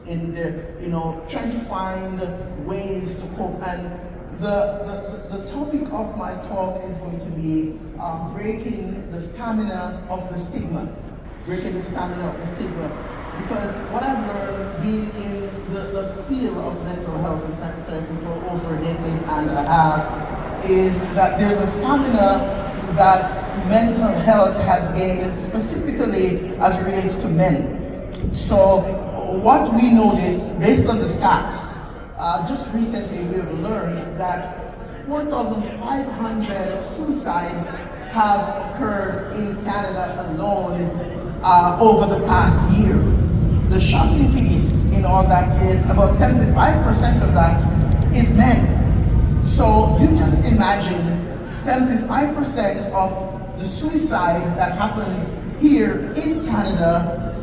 in the, trying to find ways to cope. And the topic of my talk is going to be breaking the stamina of the stigma. Breaking the stamina of the stigma. Because what I've learned being in the field of mental health and psychotherapy for over a decade and a half is that there's a stamina that mental health has gained specifically as it relates to men. So what we notice based on the stats, just recently we've learned that 4,500 suicides have occurred in Canada alone over the past year. The shocking piece in all that is about 75% of that is men. So you just imagine 75% of the suicide that happens here in Canada,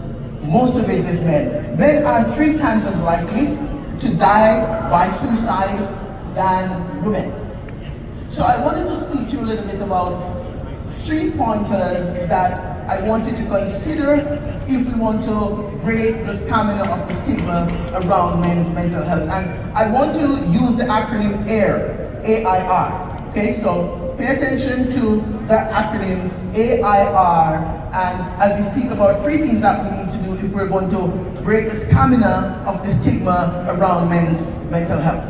most of it is men. Men are 3 times as likely to die by suicide than women. So I wanted to speak to you a little bit about 3 pointers that I wanted to consider if we want to break the stamina of the stigma around men's mental health. And I want to use the acronym AIR, A-I-R. Okay, so pay attention to the acronym AIR, and as we speak about 3 things that we need to do if we're going to break the stamina of the stigma around men's mental health.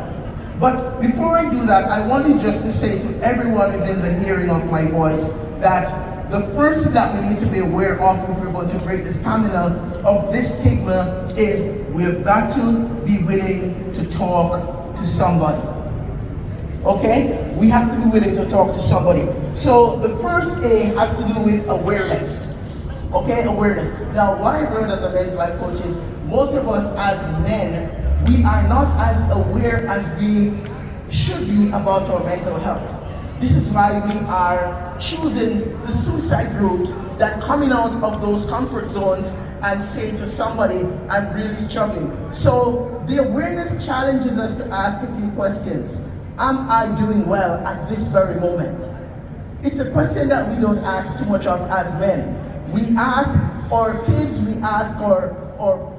But before I do that, I wanted just to say to everyone within the hearing of my voice that the first thing that we need to be aware of if we're going to break the stamina of this stigma is we've got to be willing to talk to somebody. Okay? We have to be willing to talk to somebody. So the first A has to do with awareness. Okay? Awareness. Now, what I've learned as a men's life coach is most of us as men, we are not as aware as we should be about our mental health. This is why we are choosing the suicide route, that coming out of those comfort zones and saying to somebody, I'm really struggling. So the awareness challenges us to ask a few questions. Am I doing well at this very moment? It's a question that we don't ask too much of as men. We ask our kids, we ask our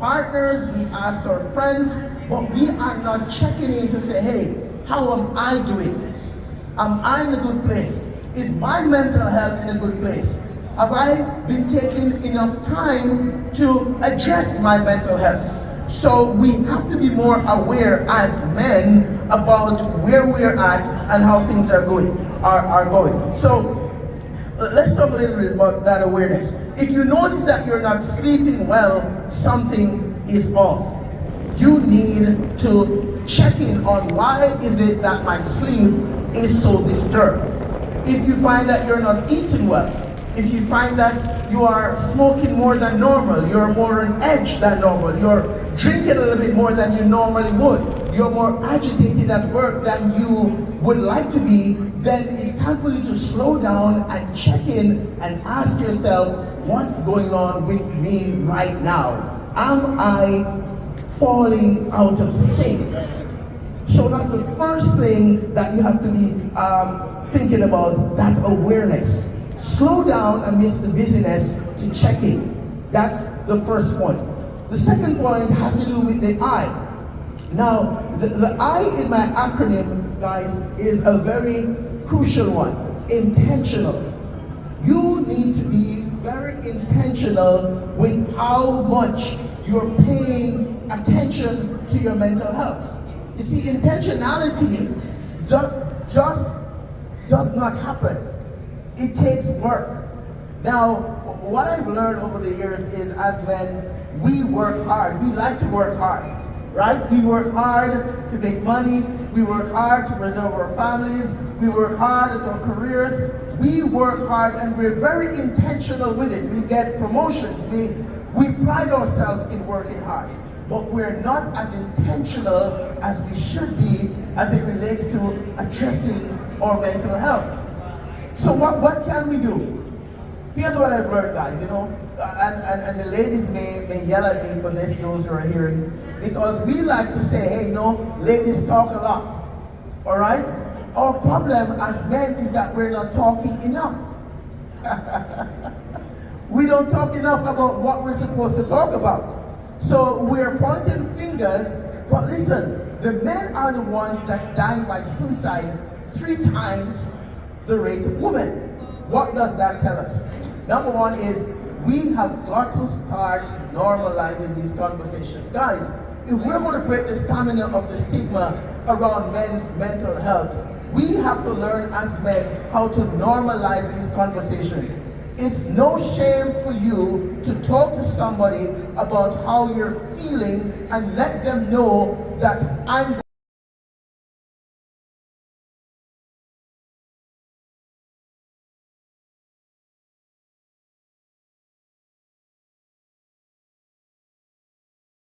partners, we ask our friends, but we are not checking in to say, hey, how am I doing? Am I in a good place? Is my mental health in a good place? Have I been taking enough time to address my mental health? So we have to be more aware as men about where we're at and how things are going. So let's talk a little bit about that awareness. If you notice that you're not sleeping well, something is off. You need to check in on why is it that my sleep is so disturbed. If you find that you're not eating well, if you find that you are smoking more than normal, you're more on edge than normal, you're drinking a little bit more than you normally would, you're more agitated at work than you would like to be, then it's time for you to slow down and check in and ask yourself, what's going on with me right now? Am I falling out of sync? So that's the first thing that you have to be thinking about, that awareness. Slow down amidst the busyness to check in. That's the first point. The second point has to do with the I. Now, the I in my acronym, guys, is a very crucial one. Intentional. You need to be very intentional with how much you're paying attention to your mental health. You see, intentionality just does not happen. It takes work. Now, what I've learned over the years is as men, we work hard. We like to work hard, right? We work hard to make money. We work hard to preserve our families. We work hard at our careers. We work hard and we're very intentional with it. We get promotions. We pride ourselves in working hard. But we're not as intentional as we should be as it relates to addressing our mental health. So what can we do? Here's what I've learned, guys, and the ladies may yell at me for this, those who are hearing, because we like to say, hey, ladies talk a lot, all right? Our problem as men is that we're not talking enough. We don't talk enough about what we're supposed to talk about. So we're pointing fingers, but listen, the men are the ones that's dying by suicide 3 times the rate of women. What does that tell us? Number one is we have got to start normalizing these conversations. Guys, if we're going to break the stamina of the stigma around men's mental health, we have to learn as men how to normalize these conversations. It's no shame for you to talk to somebody about how you're feeling and let them know that I'm